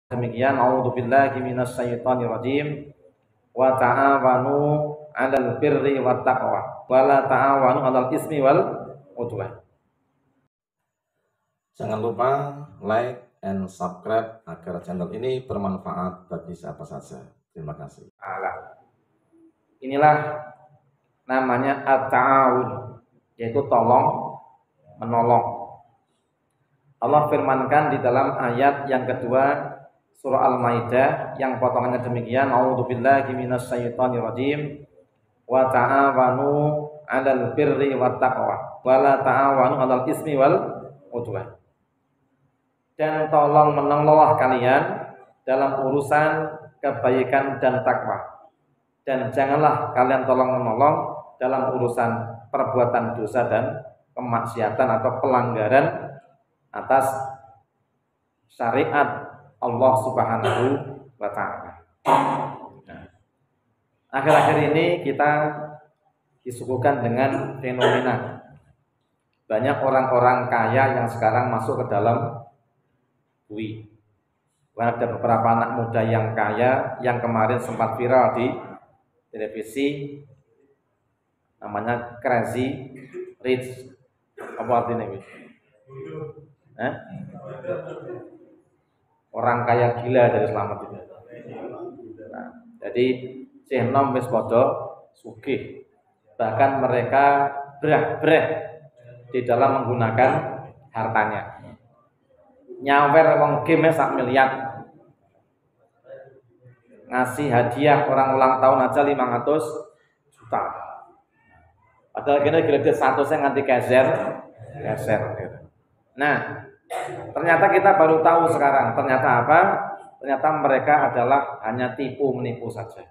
Demikian, a'udzubillahi minasyaitonirrajim. Wa ta'awanu 'alal birri wat taqwa wa la ta'awanu 'alal ismi wal udwan. Jangan lupa like and subscribe agar channel ini bermanfaat bagi siapa saja. Terima kasih. Inilah namanya at-ta'awun, yaitu tolong menolong. Allah firmankan di dalam ayat yang kedua surah Al-Maidah yang potongannya demikian, a'udzubillahi minasyaitonirrajim wa ta'awanu 'alal birri wat taqwa wa la ta'awanu 'alal ismi wal udwan. Dan tolong menolonglah kalian dalam urusan kebaikan dan takwa, dan janganlah kalian tolong menolong dalam urusan perbuatan dosa dan kemaksiatan atau pelanggaran atas syariat Allah Subhanahu wa ta'ala. Nah, akhir-akhir ini kita disuguhkan dengan fenomena banyak orang-orang kaya yang sekarang masuk ke dalam bui. Ada beberapa anak muda yang kaya yang kemarin sempat viral di televisi, namanya Crazy Rich. Apa artinya ini? Orang kaya gila dari selamat itu. Nah, jadi Syekh Nom wis padha sugih. Bahkan mereka brah-brah di dalam menggunakan hartanya. Nyawer wong game sak miliar. Ngasih hadiah orang ulang tahun aja 500 juta. Padahal kene grade 1 saya nganti geser. Nah, ternyata kita baru tahu sekarang, ternyata apa? Ternyata mereka adalah hanya tipu menipu saja.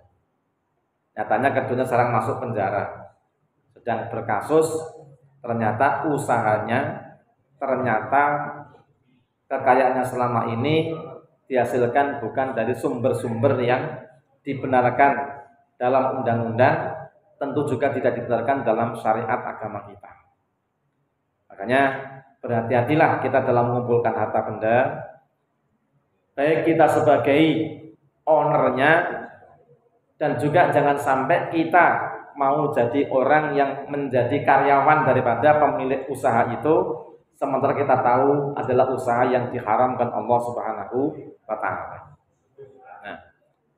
Nyatanya keduanya sekarang masuk penjara, sedang berkasus. Ternyata usahanya, ternyata kekayaannya selama ini dihasilkan bukan dari sumber-sumber yang dibenarkan dalam undang-undang, tentu juga tidak dibenarkan dalam syariat agama kita. Makanya berhati-hatilah kita dalam mengumpulkan harta benda, baik kita sebagai ownernya, dan juga jangan sampai kita mau jadi orang yang menjadi karyawan daripada pemilik usaha itu, sementara kita tahu adalah usaha yang diharamkan Allah Subhanahu wa ta'ala. Nah,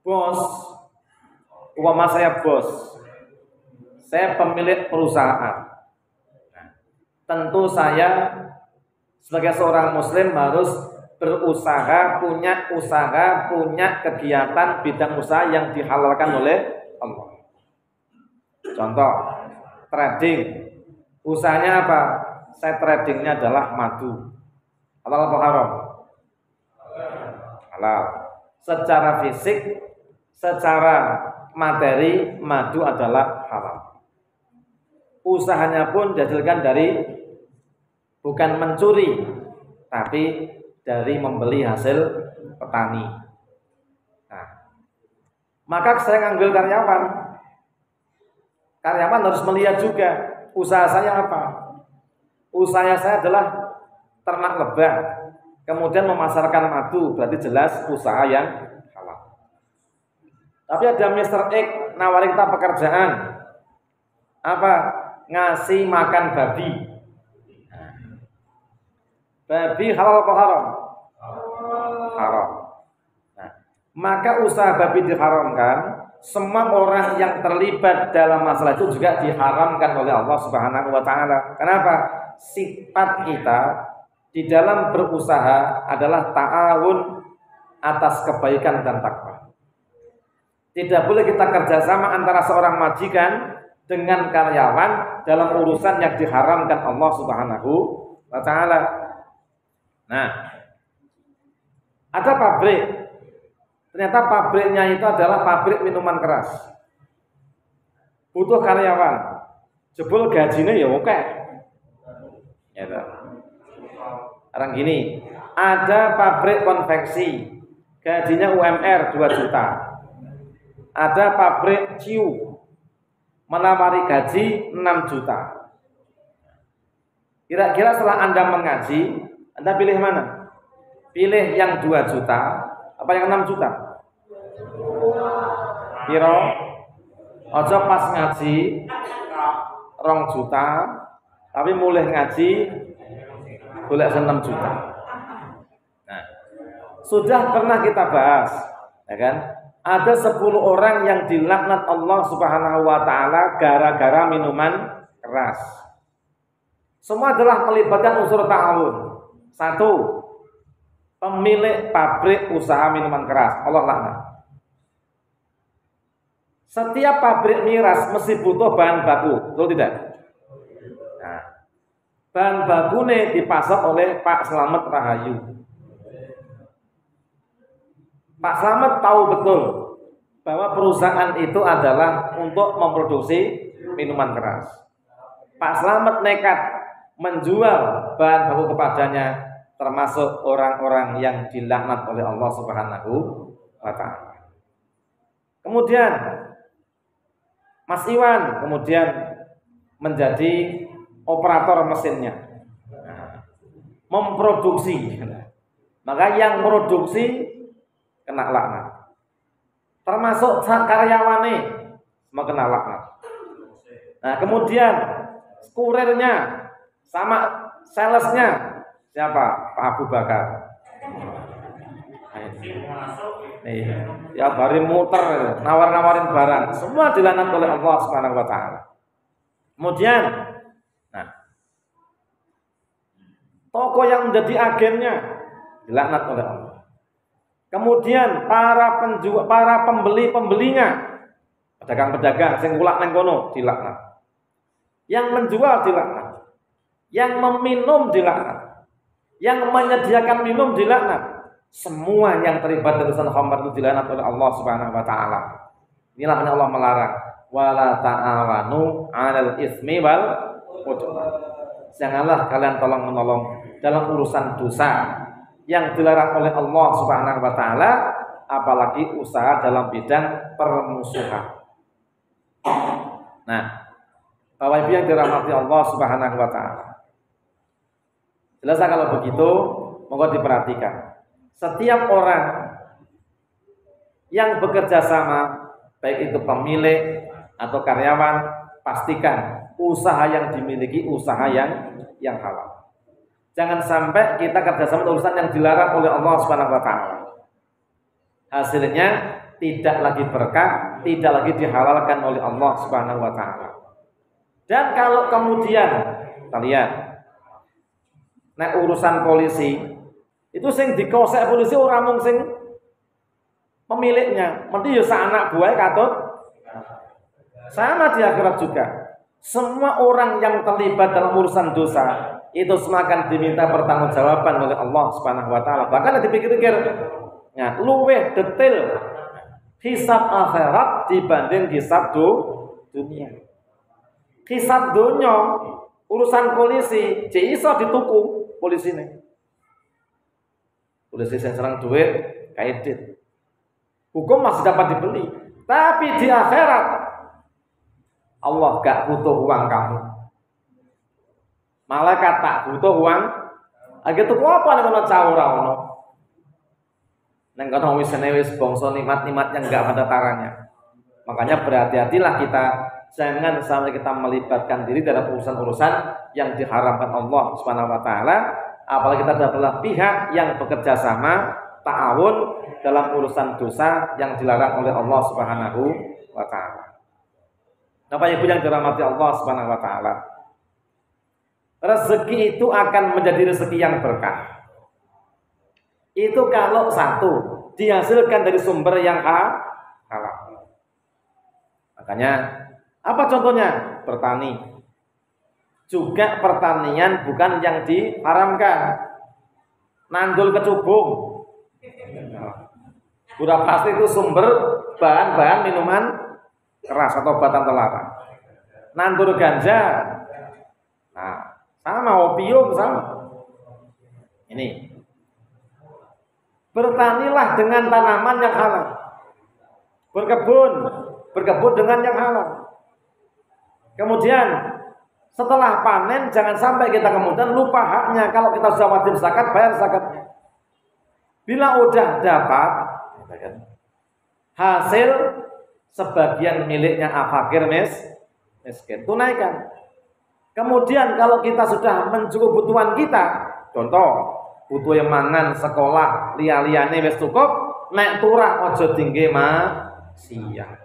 bos, umpama saya bos, saya pemilik perusahaan. Nah, tentu saya sebagai seorang muslim harus berusaha, punya kegiatan bidang usaha yang dihalalkan oleh Allah. Contoh, trading. Usahanya apa? Saya tradingnya adalah madu. Halal atau haram? Halal. Secara fisik, secara materi, madu adalah halal. Usahanya pun dihasilkan dari bukan mencuri, tapi dari membeli hasil petani. Nah, maka saya ngambil karyawan. Karyawan harus melihat juga usaha saya apa. Usaha saya adalah ternak lebah, kemudian memasarkan madu, berarti jelas usaha yang halal. Tapi ada Mr. X nawarin kita pekerjaan, apa? Ngasih makan babi. Babi halal atau haram? Haram. Nah, maka usaha babi diharamkan. Semua orang yang terlibat dalam masalah itu juga diharamkan oleh Allah Subhanahu wa ta'ala. Kenapa? Sifat kita di dalam berusaha adalah ta'awun atas kebaikan dan takwa. Tidak boleh kita kerjasama antara seorang majikan dengan karyawan dalam urusan yang diharamkan Allah Subhanahu wa ta'ala. Nah, ada pabrik. Ternyata pabriknya itu adalah pabrik minuman keras. Butuh karyawan. Jebul gajinya ya oke. Ya, sekarang gini, ada pabrik konveksi, gajinya UMR 2 juta. Ada pabrik ciu, menawari gaji 6 juta. Kira-kira setelah Anda mengaji, Anda pilih mana? Pilih yang 2 juta Apa yang 6 juta? Piro? Aja pas ngaji 2 juta, tapi mulai ngaji golek 6 juta. Nah, sudah pernah kita bahas, ya kan? Ada 10 orang yang dilaknat Allah Subhanahu wa taala gara-gara minuman keras. Semua adalah melibatkan unsur ta'awun. 1, pemilik pabrik usaha minuman keras, Allah laknat. Setiap pabrik miras mesti butuh bahan baku, betul tidak? Nah, bahan bakune dipasok oleh Pak Slamet Rahayu. Pak Slamet tahu betul bahwa perusahaan itu adalah untuk memproduksi minuman keras. Pak Slamet nekat menjual bahan baku kepadanya, termasuk orang-orang yang dilaknat oleh Allah Subhanahu wa taala. Kemudian Mas Iwan kemudian menjadi operator mesinnya, memproduksi. Maka yang produksi kena laknat. Termasuk karyawane semua kena laknat. Nah, kemudian kurirnya sama salesnya siapa? Pak Abu Bakar. Ya bari muter, nawar-nawarin barang, semua dilaknat oleh Allah Subhanahu wa taala. Kemudian nah, toko yang menjadi agennya dilaknat oleh Allah. Kemudian para pembeli-pembelinya, pedagang-pedagang sing kulak nang kono dilaknat. Yang menjual dilaknat. Yang meminum dilaknat. Yang menyediakan minum dilaknat. Semua yang terlibat dalam urusan khamr itu dilaknat oleh Allah Subhanahu wa taala. Inilah yang Allah melarang, wala ta'awanu 'alal itsmi wal udwan. Janganlah kalian tolong-menolong dalam urusan dosa yang dilarang oleh Allah Subhanahu wa taala, apalagi usaha dalam bidang permusuhan. Nah, Bapak Ibu yang dirahmati Allah Subhanahu wa taala. Jelas kalau begitu, monggo diperhatikan. Setiap orang yang bekerja sama, baik itu pemilik atau karyawan, pastikan usaha yang dimiliki usaha yang halal. Jangan sampai kita kerjasama urusan yang dilarang oleh Allah Subhanahu wa taala. Hasilnya tidak lagi berkah, tidak lagi dihalalkan oleh Allah Subhanahu wa taala. Dan kalau kemudian kita lihat nek urusan polisi, itu sing dikosek polisi ora mung sing pemiliknya, mesti ya anak buah katut. Sama di akhirat juga. Semua orang yang terlibat dalam urusan dosa itu semua akan diminta pertanggungjawaban oleh Allah Subhanahu wa taala. Bahkan dipikir-pikir, ya, luweh detail hisab akhirat dibanding hisab dunia. Hisab dunia urusan polisi, iso dituku polisi ini. Polisi yang serang duit, kaidit. Hukum masih dapat dibeli, tapi di akhirat Allah gak butuh uang kamu. Malaikat tak butuh uang. Lagi tuku apa nek ana cah ora ono. Neng kono wis bangsa nikmat-nikmat yang enggak ada taranya. Makanya berhati-hatilah kita, jangan sampai kita melibatkan diri dalam urusan-urusan yang diharamkan Allah Subhanahu wa taala, apalagi kita adalah pihak yang bekerja sama ta'awun dalam urusan dosa yang dilarang oleh Allah Subhanahu wa taala. Bapak Ibu yang dirahmati Allah Subhanahu wa taala, rezeki itu akan menjadi rezeki yang berkah. Itu kalau satu dihasilkan dari sumber yang halal. Makanya apa contohnya? Bertani. Juga pertanian bukan yang diharamkan. Nandul kecubung. Udah pasti itu sumber bahan-bahan minuman keras atau obat terlarang. Nandur ganja. Nah, sama opium sama. Ini. Bertanilah dengan tanaman yang halal. Berkebun dengan yang halal. Kemudian setelah panen jangan sampai kita kemudian lupa haknya. Kalau kita sudah wajib zakat, bayar zakatnya. Bila udah dapat, ya kan? Hasil sebagian miliknya fakir miskin, tunaikan. Kemudian kalau kita sudah mencukupi kebutuhan kita, contoh butuh yang mangan, sekolah, liya-liyane wis cukup, nek turah aja tinggi maksiat.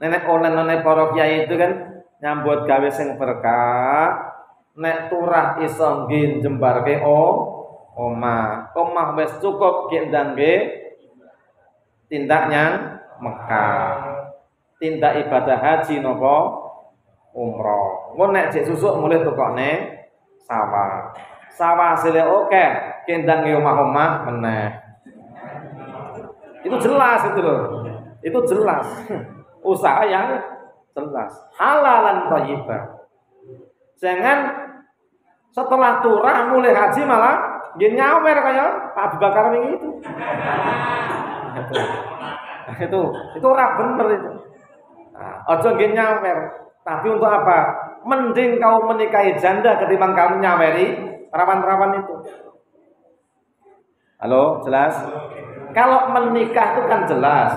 Nenek online para kiai itu kan nyambut gawe sing berkah, nek turah iso nggih jembarke omah wis cukup ki ndangge tindak nyang Mekah, tindak ibadah haji napa umroh. Mun nek jek susuk mulih tukokne sawah hasilnya oke, kendang nge omah meneh. Itu jelas itu loh. Itu jelas. Usaha yang jelas, halalan thayyibah. Jangan setelah turah mulai haji malah nggih nyawer kaya Pak Abu Bakar wingi itu. Itu ora bener itu. Nah, aja nggih nyawer. Tapi untuk apa? Mending kau menikahi janda ketimbang kamu nyaweri perawan-perawan itu. Halo, jelas? Kalau menikah itu kan jelas.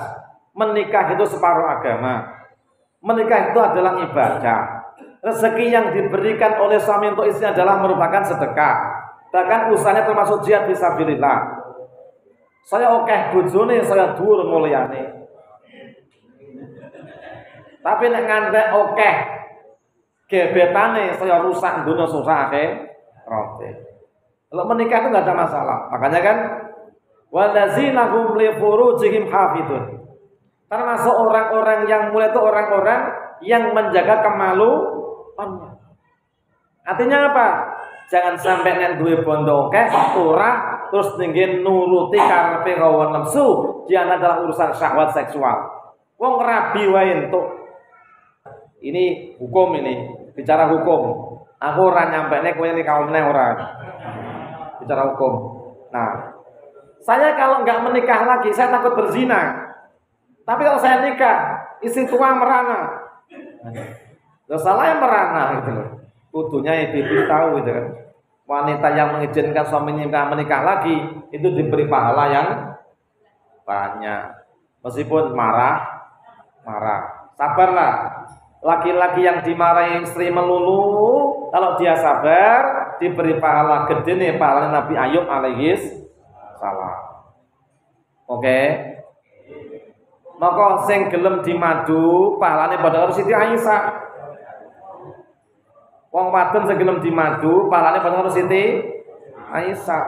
Menikah itu separuh agama. Menikah itu adalah ibadah. Rezeki yang diberikan oleh suami untuk istri adalah merupakan sedekah. Bahkan usahanya termasuk jihad fisabilillah. Saya bojone, saya dhuwur mulyane. Tapi nek ngantek gebetane saya rusak dunia susah roti. Kalau menikah itu nggak ada masalah. Makanya kan walazina hum li furujihim hafidun. Termasuk orang-orang yang mulai itu orang-orang yang menjaga kemaluan. Artinya apa? Jangan sampai nek duwe bondo ora terus tinggi nuruti karepe hawa nafsu. Dia adalah urusan syahwat seksual. Wong rabi wae entuk. Ini hukum ini, bicara hukum. Aku ora nyampene kowe iki kaum meneh ora. Bicara hukum. Nah, saya kalau nggak menikah lagi, saya takut berzina. Tapi kalau saya nikah, istri tua merana. Loh, salah yang merana gitu loh. Kudunya ibu tahu gitu kan. Wanita yang mengizinkan suaminya menikah lagi itu diberi pahala yang banyak. Meskipun marah. Sabarlah. Laki-laki yang dimarahi istri melulu, kalau dia sabar, diberi pahala gede nih, pahala Nabi Ayub alaihis salam. Oke. Maka sing gelem dimadu, pahalane padha karo Siti Aisyah. Wong wadon sing gelem dimadu, pahalane padha karo Siti Aisyah.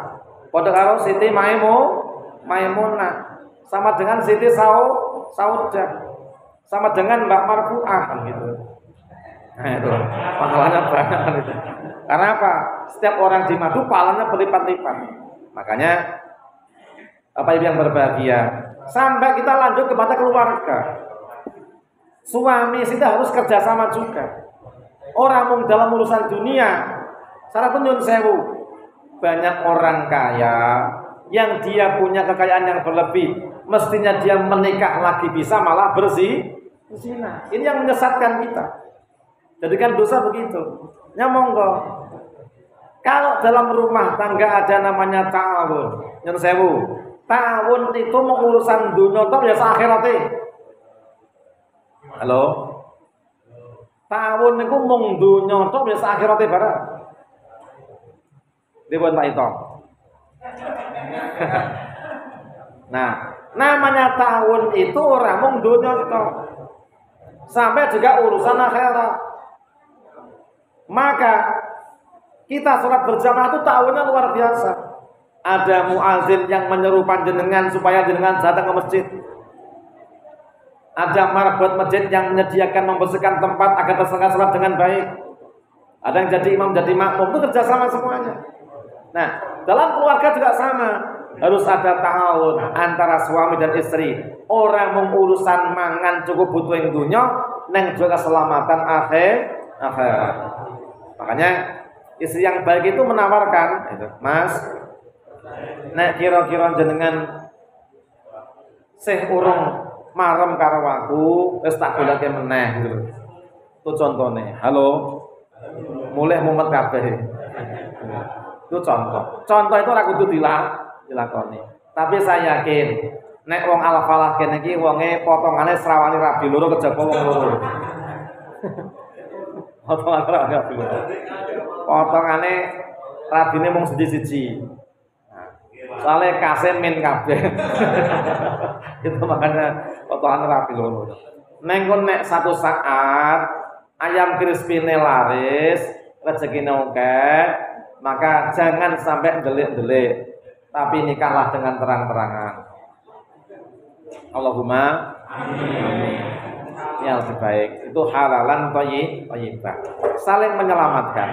Padha karo Siti Maimunah. Sama dengan Siti Saudah. Sama dengan Mbak Marfu'ah kan gitu. Nah itu pahalanya banyak itu. Karena apa? Setiap orang dimadu pahalanya berlipat-lipat. Makanya apa yang berbahagia sampai kita lanjut kepada keluarga. Suami kita harus kerjasama juga. Orang dalam urusan dunia, syarat nyun sewu. Banyak orang kaya yang dia punya kekayaan yang berlebih, mestinya dia menikah lagi bisa malah berzina. Ini yang menyesatkan kita. Jadikan dosa begitu. Ya monggo. Kalau dalam rumah tangga ada namanya ta'awun, nyun sewu. Ta'awun itu mau urusan dunia atau ya akhirate. Halo. Ta'awun itu mung dunia atau ya akhirate barang. Dipun Pak Ito. Nah, namanya ta'awun itu orang mung dunia atau sampai juga urusan akhirat. Maka kita sholat berjamaah itu ta'awunnya luar biasa. Ada muazin yang menyeru panjenengan supaya jenengan datang ke masjid. Ada marbot masjid yang menyediakan membersihkan tempat agar terselenggara sholat dengan baik. Ada yang jadi imam, jadi makmum, itu kerjasama semuanya. Nah, dalam keluarga juga sama. Harus ada ta'awun antara suami dan istri. Orang mengurusan mangan cukup butuh yang dunia, neng juga keselamatan akhirat. Makanya istri yang baik itu menawarkan, itu, Mas, nek kira-kira jenengan sih urung marem karo aku, wis tak goleke meneh gitu. Itu contohnya. Halo. Mulih mumet kabeh. Itu contoh. Contoh itu ora kudu dilakoni. Tapi saya yakin nek wong Al-Falah kene iki wonge potongane srawani rabi loro kejaba wong loro. Potongane rabi loro. Potongane rabine mung siji-siji. Soalnya kasih min kabeh. Itu makanya potongan rapi loro. Nengkon nek satu saat ayam crispy-ne laris, rezekine akeh, maka jangan sampai delik-delik. Tapi nikahlah dengan terang-terangan. Allahumma amin. Yang terbaik itu halalan thayyibah. Saling menyelamatkan.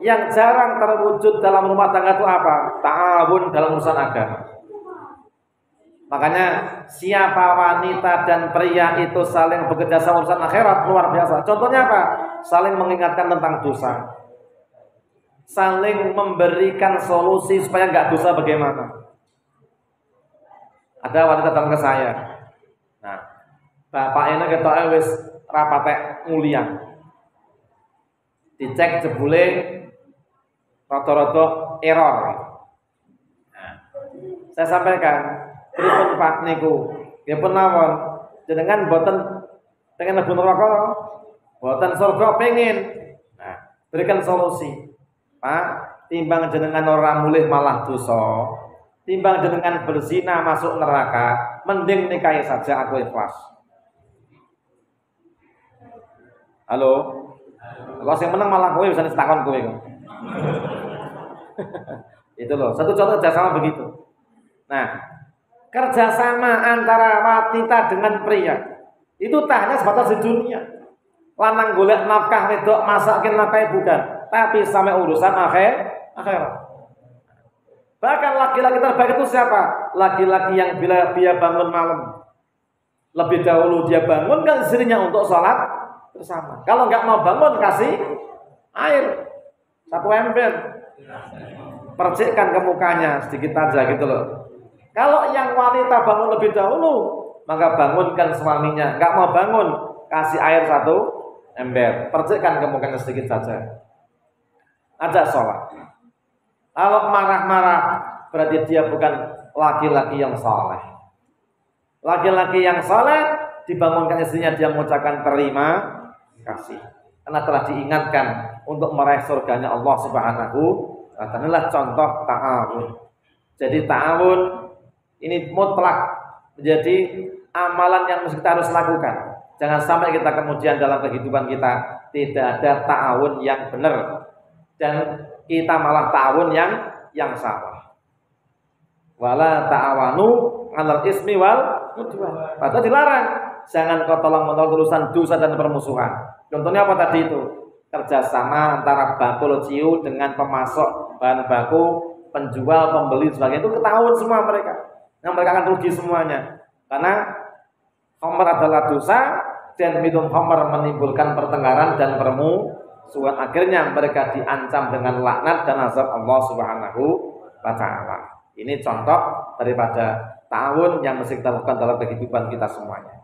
Yang jarang terwujud dalam rumah tangga itu apa? Ta'awun dalam urusan agama. Makanya siapa wanita dan pria itu saling bekerja sama urusan akhirat luar biasa. Contohnya apa? Saling mengingatkan tentang dosa. Saling memberikan solusi supaya nggak dosa bagaimana. Ada wanita datang ke saya. Nah, bapak ini ketok wis rapate mulia. Dicek jebule rata-rata error. Nah, saya sampaikan, pripun Pak niku? Ya pun mawon, jenengan boten pengen mlebu neraka, boten surga pengen. Nah, berikan solusi. Pak, timbang jenengan ora mulih malah dosa, timbang jenengan berzina masuk neraka, mending nikahi saja, aku ikhlas. Halo? Kalau yang menang malah kowe bisa ditakon kowe. Itu loh, satu contoh kerjasama begitu. Nah, kerjasama antara wanita dengan pria itu tak hanya sebatas di dunia. Lanang golek nafkah, wedok masakin nafkah bukan, tapi sampai urusan akhirat. Bahkan laki-laki terbaik itu siapa? Laki-laki yang bila dia bangun malam, lebih dahulu dia bangunkan istrinya untuk sholat bersama. Kalau nggak mau bangun, kasih air 1 ember, percikkan ke mukanya sedikit aja gitu loh. Kalau yang wanita bangun lebih dahulu, maka bangunkan suaminya. Nggak mau bangun, kasih air 1 ember, percikkan ke mukanya sedikit saja. Ajak sholat. Kalau marah-marah, berarti dia bukan laki-laki yang saleh. Laki-laki yang saleh dibangunkan istrinya, dia mengucapkan terima kasih, karena telah diingatkan untuk meraih surganya Allah Subhanahu wa ta'ala. Inilah contoh ta'awun. Jadi ta'awun ini mutlak menjadi amalan yang mesti kita harus lakukan. Jangan sampai kita kemudian dalam kehidupan kita tidak ada ta'awun yang benar dan kita malah ta'awun yang salah. Wala ta'awanu 'alal ismi wal udwan. Padahal dilarang. Jangan kau tolong-menolong urusan dosa dan permusuhan. Contohnya apa tadi itu? Kerjasama antara bakul ciu dengan pemasok bahan baku, penjual, pembeli sebagainya, itu ketahuan semua mereka. Yang mereka akan rugi semuanya. Karena khamr adalah dosa dan minum khamr menimbulkan pertengkaran dan permusuhan. Akhirnya mereka diancam dengan laknat dan azab Allah Subhanahu wa ta'ala. Ini contoh daripada ta'awun yang mesti kita lakukan dalam kehidupan kita semuanya.